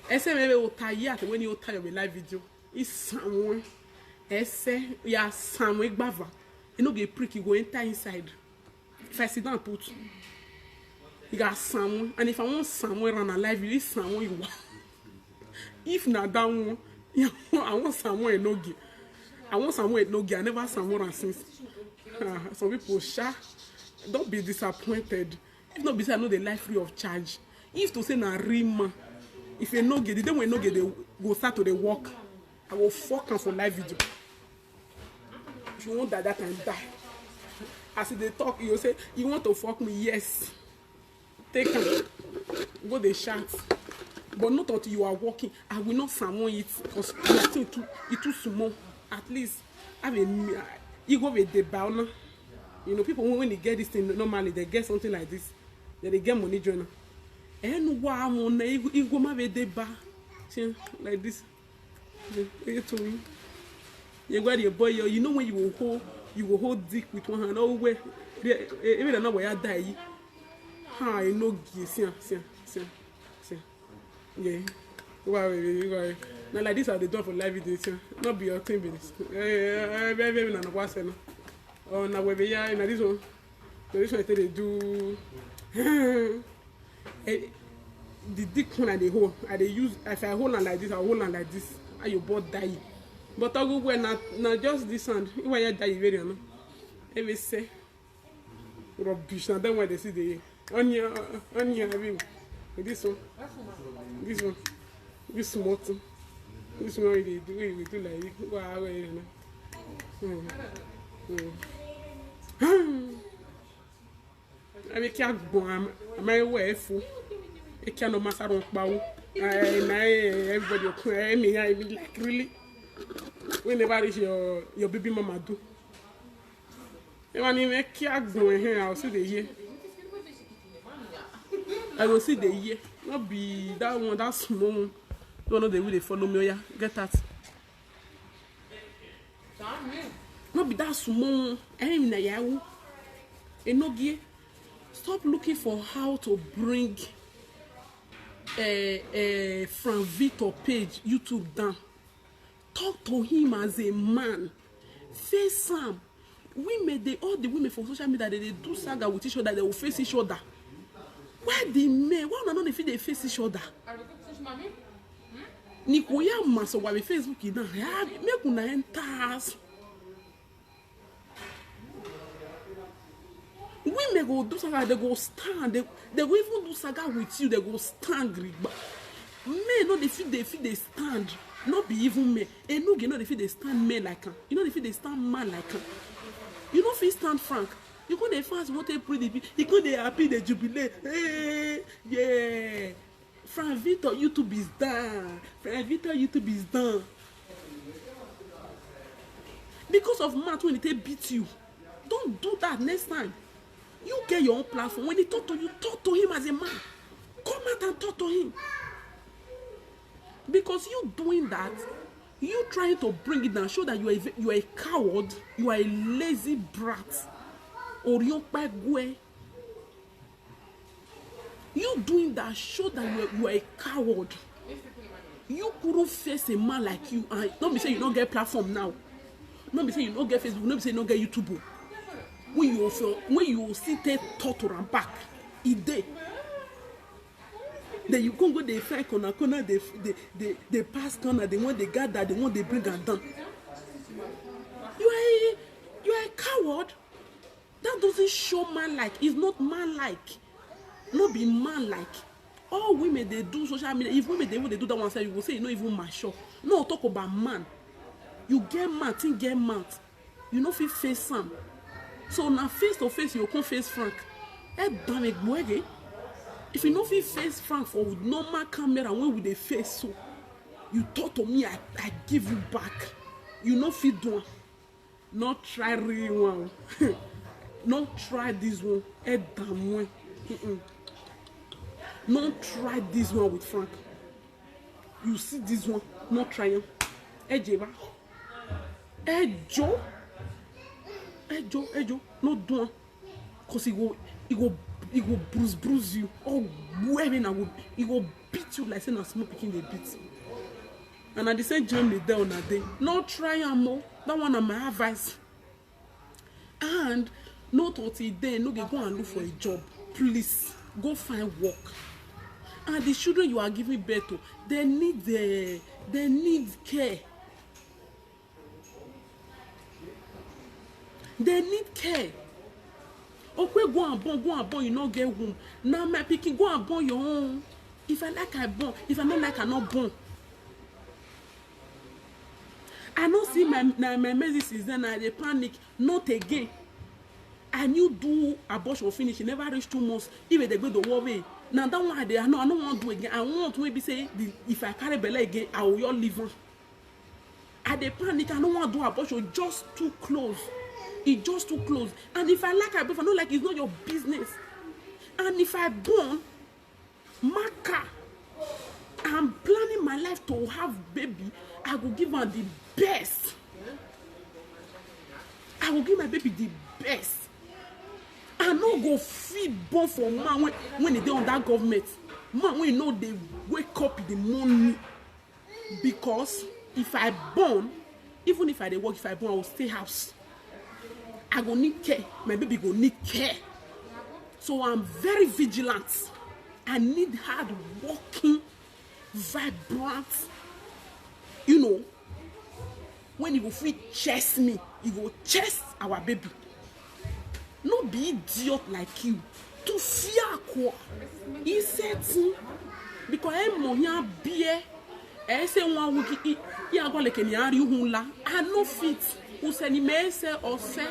Ese maybe will tie when you tie your live video. It's someone. Ese ya someone gbava. Enoge prick you go enter inside. If I sit down put, you got someone, and if I want someone run a live video, it's someone you want. If not that one, I want someone enoge. I want someone enoge. I never someone since. Some people don't be disappointed. If not, because I know the life free of charge. If to say na rima, if you no get the day when no get they go start to the work, I will fuck them for live video. If you want that time die. As they talk, you say you want to fuck me, yes. Take them, go the chat, but not until you are walking. I will not summon it because it's too small. At least have a you go with the bound. You know, people when they get this thing normally they get something like this, they get money journal. And wow, you go my with the bar, like this. You told me. You got your boy. You know when you will hold dick with one hand. Oh wait, even know where I die. Ha, I know. See. Yeah. Wow. Now like this, are the door for live video. Not be your 10 minutes. Baby, na what's no. Oh, now we be here. Now this one they do. The dick one I they hold. I they use. If I hold on like this, I hold on like this. And you both die. But I go when not just this hand. Why you die very no? Every say rubbish. Now then when they see the onion this one, this small thing. This one we do like wow you know. I be can't go. My wife. It can't matter on power. Everybody me. I be like really. Whenever is your baby mama do. When you make can't go here, I'll see the year. I will see the year. Not be that one that small. Don't know the way they follow me. Yeah, get that. Not be that small. I'm na yahu. Enogie. Stop looking for how to bring Frank Victor page YouTube down. Talk to him as a man. Face him. Women, all the women for social media, they do saga with each other. They will face each other. Why the men? Why not if they face each other? Nikoya maso wa Facebook ina. Make una enter. Women go do saga, they go stand. They go even do saga with you. They go stand. Men no they stand. Not be even men. And no, you know they stand men like him. You know they stand man like him. You know if he stand Frank. You go they fast what they pretty. You go they happy they jubilate. Hey, yeah. Frank Victor YouTube is done. Frank Victor YouTube is done. Because of Matt when they beat you. Don't do that next time. You get your own platform. When he talk to you, talk to him as a man. Come out and talk to him. Because you doing that, you trying to bring it down, show that you are a coward, you are a lazy brat, or you doing that show that you are a coward. You couldn't face a man like you. Don't be saying you don't get platform now. Don't be saying you don't get Facebook. Don't be saying you don't get YouTube. When you see take talk and back, it day. Then you can't go they find corner, they pass corner, they want they gather, they want they bring them down. You are a coward. That doesn't show man like. It's not man like. Not be man like. All women they do social media. If women they do that one side, you will say you not even mature. No talk about man. You get mad, think get mad. You know if you face some. So now face to face you can't face Frank. If you know if you face Frank for normal camera, when with the face so You talk to me, I give you back. You no fit do am. Not try real one. Not try this one. Damn one. Not try this one with Frank. You see this one, not try him. Jeva. Joe. Joe. Not do am. Cause he go bruise you. Oh, whoever he go beat you like saying a small picking the beat. And at the same time, they there on a day. Not try am more. That one of my advice. And not until then, no, go and look for a job. Please go find work. And the children you are giving birth to, they need care. They need care. Okay, go and born, you not get womb. Now my pikin, go and born your own. If I like, I born. If I not like, I not born. I don't see my medicines, then I panic. Not again. And you do abortion finish, you never reach 2 months. Even they go the war way. Now that one I don't want to do again. I want to maybe say if I carry belly again, I will your liver. I dey panic, I don't want to do abortion, just too close. It's just too close. And if I like, if I don't like, it's not your business. And if I born, Maka, I'm planning my life to have baby, I will give her the best. I will give my baby the best. I no go feed born for man when they on that government. Man, when you know they wake up in the morning. Because if I born, even if I dey work, if I born, I will stay house. I go need care. My baby go need care. So I'm very vigilant. I need hard working, vibrant. You know, when you go free chase me, you go chase our baby. No be idiot like you. To fear quoi? He said because I'm more beer. I say one week. I go like any are you hula. I no fit. Who say ni me say or say.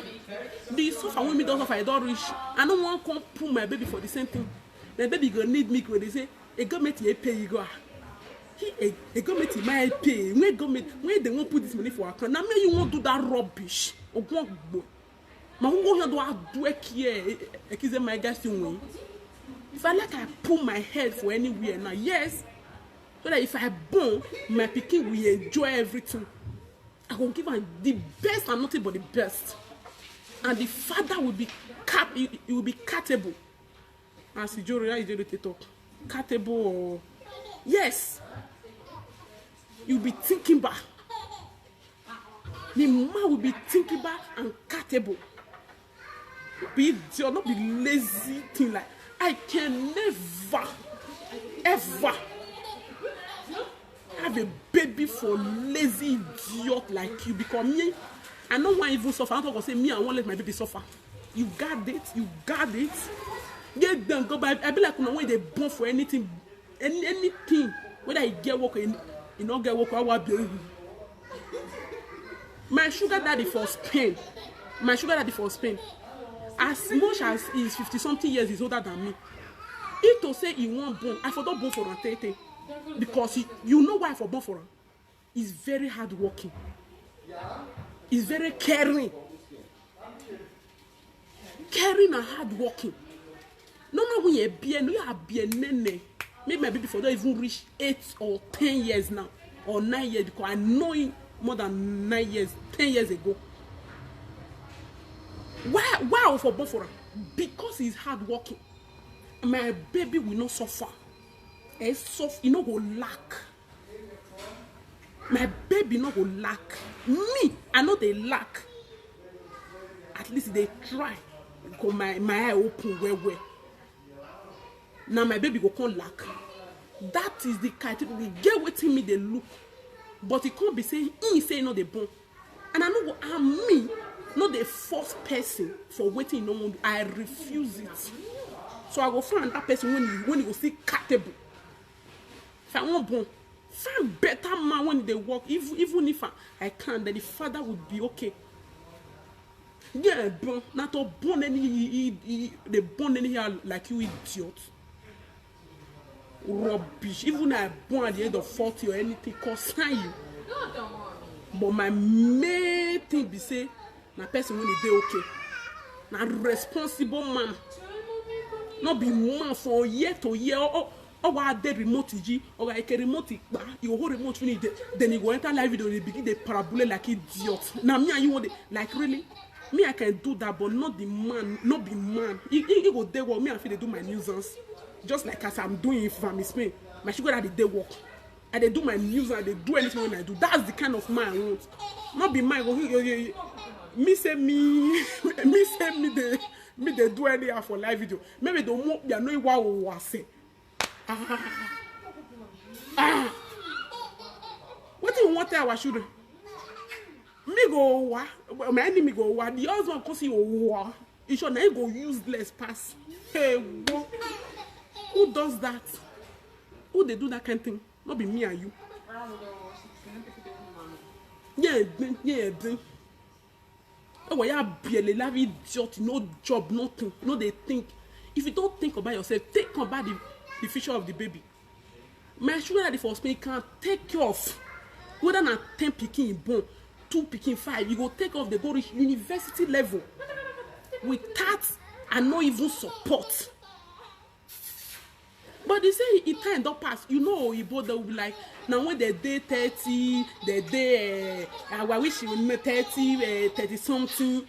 The suffer when me don't suffer. I don't reach. I don't want to come pull my baby for the same thing. The baby go need me when they say a government ye pay you go. A government my pay. When they won't put this money for account. Now me you won't do that rubbish. Or go. If I like, I pull my head for anywhere now. Yes, so that if I born, my pikin will enjoy everything. I will give her the best and nothing but the best. And the father will be he will be catable. As you talk, catable or yes, you'll be thinking back. The man will be thinking back and catable. Be idiot, not be lazy thing like I can never ever have a baby for lazy idiot like you because me, I don't want even suffer. I'm not gonna say me, I won't let my baby suffer. You got it. Get them go by. I be like when they born for anything, anything, whether you get work or you not get work, I will be. My sugar daddy for Spain. As much as he's 50-something years, he's older than me. He to say he won't born, I forgot born for him. Because you know why I forgot born for him? He's very hardworking. He's very caring. Caring and hardworking. No, when you're nene. Maybe my baby for don't even reach 8 or 10 years now. Or 9 years, because I know him more than 9 years, 10 years ago. Why for both for him? Because he's hardworking. My baby will not suffer. He not go lack. My baby not go lack. Me, I know they lack. At least they try. Because my eye open well. Now my baby go come lack. That is the criteria. Get waiting me they look. But it can't be saying he say no they born. And I know I'm me. Not the first person for waiting no one. I refuse it. So I go find that person when he will see catable. If I want born, find better man when they work. Even if I can't, then the father would be okay. Yeah, born not to born any they born any here like you idiot. rubbish. Even I born at the age of 40 or anything, concern you. But my main thing be say, na person when they okay. Na responsible man. Not be man for year to year. Or why they remote G or like a remote you hold remote finish then you go enter live video, they begin the parabole like idiot. Now me and you want like really? Me I can do that, but not the man, not be man. He go day work, me I feel they do my nuisance. Just like as I'm doing if I'm Spain. My sugar at the day work. And they do my news and they do anything when I do. That's the kind of man I want. Not be mine. Me say me they do anyhow for live video. Maybe don't want me know what was say. What do you want our children? Me go wa. My enemy go wa. The husband cause you wa. You should not go useless pass. Hey, what? Who does that? Who they do that kind of thing? Not be me and you. Yeah. Oh, yeah, be a live idiot, no job, nothing. No, they think. If you don't think about yourself, think about the future of the baby. My sugar daddy for Spain can't take care of. Whether not 10 picking in bone, 2 picking 5, you go take off, they go reach university level. With that and not even support. But they say it time don't pass. You know, you both will be like, now when they day 30, they day, I wish you would make 30, 30 something.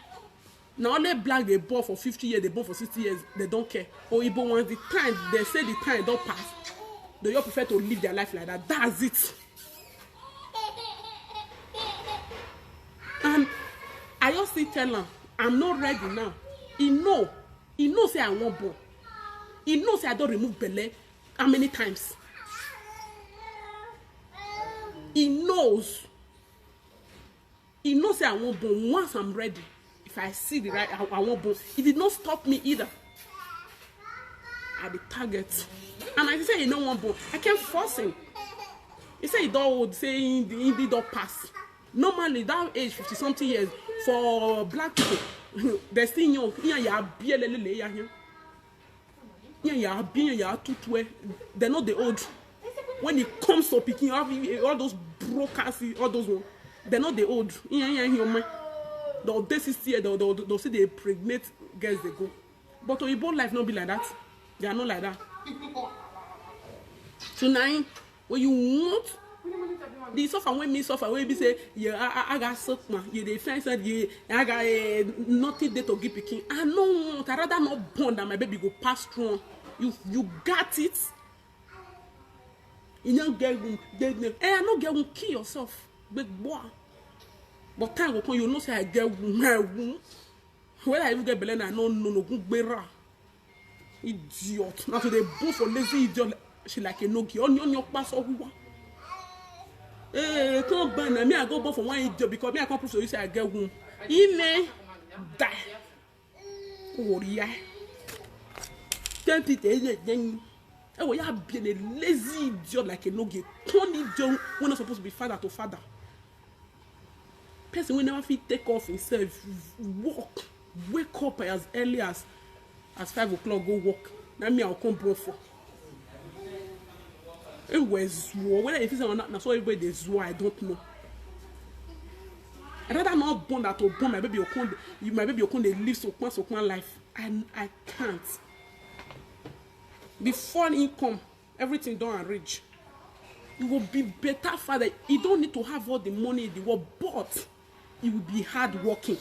Now only black they born for 50 years, they born for 60 years, they don't care. Or even once the time, they say the time don't pass. They all prefer to live their life like that. That's it. And I just still tell him, I'm not ready now. He know say I won't born. He knows say I don't remove belly. How many times? He knows say I won't born once I'm ready. If I see the right, I won't born. He did not stop me either. At the target. And I say he no one born. I can't force him. He say he don't say he don't pass. Normally that age 50 something years for black people, they're still young. They're not the old. When it comes to picking up all those brokers, all those ones, they're not the old. They'll they 60 years, they'll see they pregnant girls they go. But Oyibo life not be like that. They are not like that. Tonight, when you want the suffer when me suffer, when be say, yeah, I got suck man, you the friend said, yeah, I got nothing there to give picking. I know, I rather not born that my baby go pass through. You got it. You don't get one, I not get one, kill yourself, big boy. But time will come, you know, say I get one. When I even get Belen, I know no good bearer. Idiot. Now to the boo for lazy idiot, she like a no on your pass or who. Can't ban me. I go both for one idiot because me I can't prove to you say I get one. He may die. Oh yeah. 10 people then. Oh yeah, being a lazy idiot like a no get. Tony idiot when not supposed to be father to father. Person will never fit take off himself. Wake up as early as 5 o'clock. Go work. Now me I'll come born for. Whether if it's or not, so everybody is I don't know. I rather not born that or born my baby or they live so one life. And I can't. Before income, everything don't enrich. You will be better father. You don't need to have all the money in the world, but it will be hard working.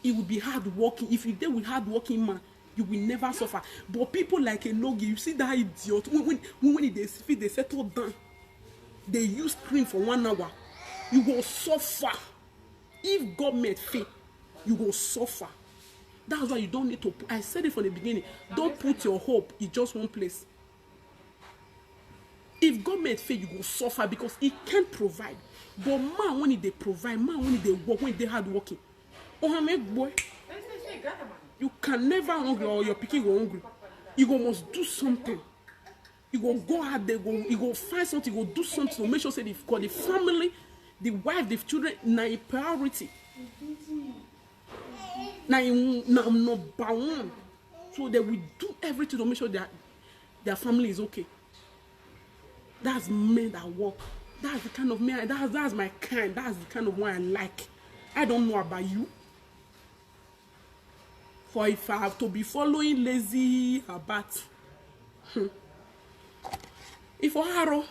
It will be hard working. If you deal with hard working man, you will never suffer. But people like a Nogi, you see that idiot, when they settle down, they use cream for 1 hour. You will suffer. If government fail, you will suffer. That's why you don't need to. I said it from the beginning. Don't put your hope in just one place. If government fail, you will suffer because it can't provide. But man, when they provide, man, when they work, when they hard working, oh, boy. You can never hungry or your pikin go hungry. You go must do something. You go out there, you go find something, you go do something to make sure say the family, the wife, the children, na a priority. Na number one. So they will do everything to make sure that their family is okay. That's men that work. That's the kind of man. That's my kind. That's the kind of one I like. I don't know about you. For if I have to be following lazy about, if I harrow,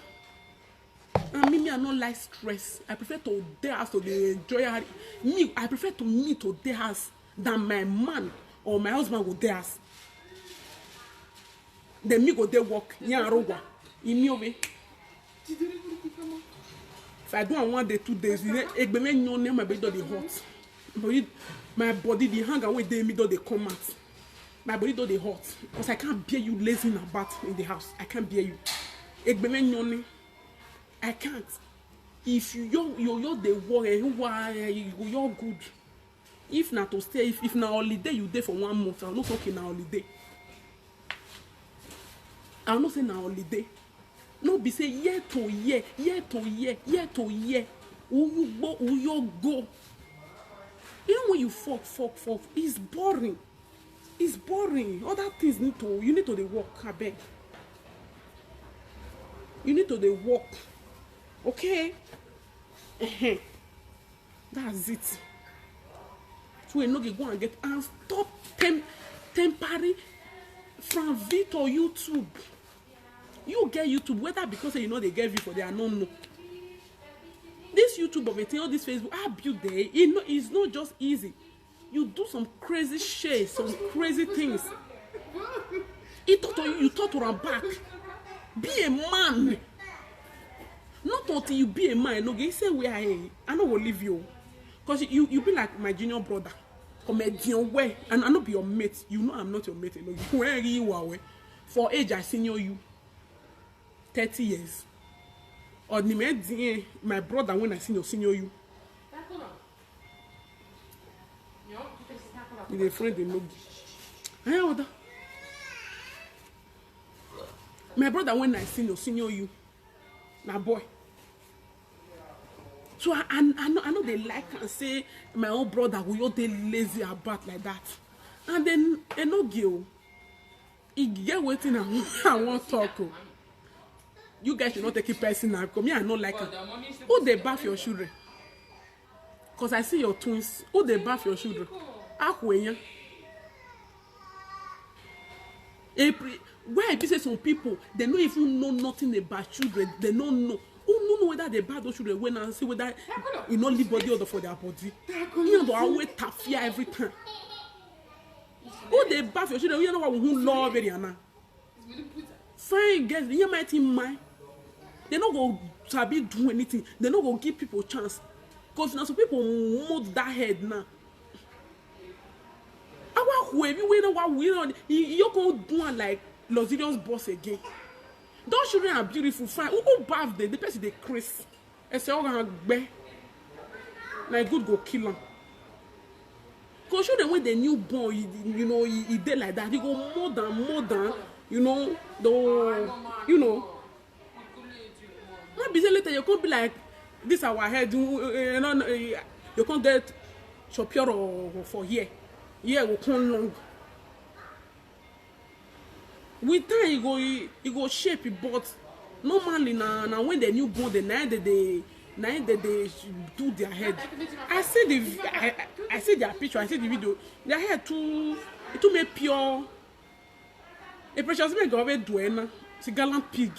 and me I don't like stress. I prefer to dance to the enjoy. Me, I prefer to me to dance than my man or my husband will dance. Then me go there work. Nya rowa. Imi ove. If I don't want the 2 days, my body do the hot. My body the hang away they me do the come out. My body do the hot. Because I can't bear you lazy in about in the house. I can't bear you. I can't. If you're the work you're good. If not to stay, if na holiday you there for 1 month, I'll not okay na holiday. I'll not say na holiday. No be say year to year. Who you go. Even when you fuck, it's boring. It's boring. Other things you need to the work, I beg. You need to the work. Okay? That's it. So you know you go and get and stop temporary from Vito YouTube. You get YouTube, whether because you know they get you for their no. This YouTube of it, all this Facebook, I build there. It's not just easy. You do some crazy shit, some crazy things. You talk to run back. Be a man. Not until you be a man. No, you say where I know will leave you. Because you be like my junior brother. Comedian way. And I know be your mate. You know I'm not your mate. Where you are. For age, I senior you. 30 years. Or my brother when I senior you. You a friend they know. Hey, order. My brother when I senior you. Now boy. So I know they like and say my own brother will they lazy about like that. And then no girl. He get waiting I want talk. You guys should not take it personal because me I not like it. Who they bath your children? Because I see your twins. Who they bath your children? Why be say some people they don't even know nothing about children. They don't know. Who know whether they bath those children when and see whether you know leave body order for their body. You know I wait tafia every time. Who they bath your children? You know what who love it now. Fine girls, you might in mind. They not go sabi do anything. They not go give people chance. Because now some people mold that head now. You go do like luxurious boss again. Those children are beautiful, fine. Who bath them? The person they Chris. I say, oh, like good go kill them. Because children when they newborn, you know, he did like that. He go more than. You know, not busy later, you can't be like, this our head, you can't get Shopiro for here. Yeah, we come long. With time, you go shape it, but normally, now when they're newborn, the night that they do their head. I see their picture, I see the video. Their hair too make pure. A precious man go away doing it's a gallant pig.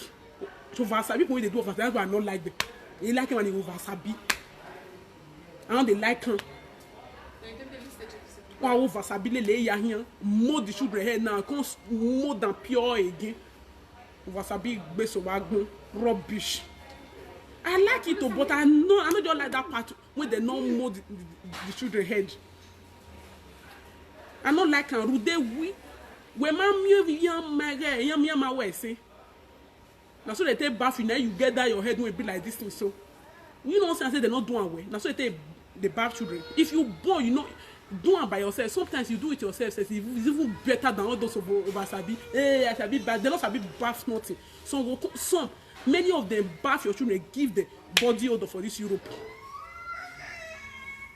So Vasabi when they do that's why I don't like them. They like him when he go Vasabi. And they like him. Wow, Vasabi lay here. More the children head now comes more than pure again. Vasabi base of wagon rubbish. I like it too, but I know just like that part when they know more the children head. I don't like and rude we. When my young my way say. Now so they take bath now you get that your head will be like this thing so. You know what I'm saying? They're not doing away. Now so they take the bath children. If you born, you know, do it by yourself. Sometimes you do it yourself. It's even better than all those of Sabi. Hey, I shall be bad. They don't be bath nothing. Some many of them bath your children give the body odor for this Europe.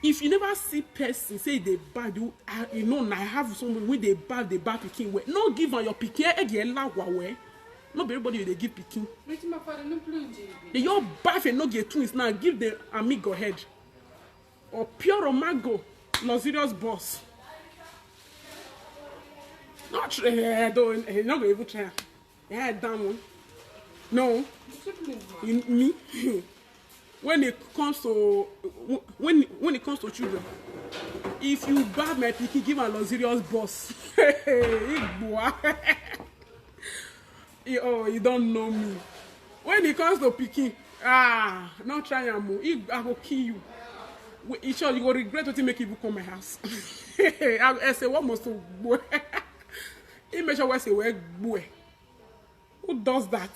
If you never see person say they bad, you know, I have someone when they bath the bath picking way. No give on your picking again la way. Not be everybody they give pikin. Wetin my father no play in JB. They all bath and no get twins now. Give the amigo head. Or pure omago. Luxurious boss. Not try. Don't. Not going to even try. Yeah, damn one. No. Me. When it comes to when it comes to children, if you bad my pikin, give a luxurious boss. Oh, you don't know me. When it comes to pikin, not try am. I will kill you. You sure you go regret what you make people come my house. I say what must to boy. He make sure I say where boy. Who does that?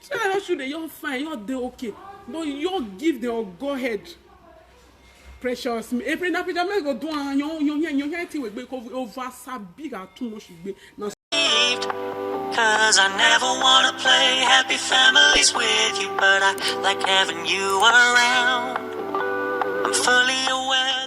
So I don't shoot you're fine, you're there okay. But you give them go ahead. Precious me. Every na pijama go do an yon ti we gbe over sabi ga too much gbe. Cause I never wanna play happy families with you, but I like having you around. I'm fully aware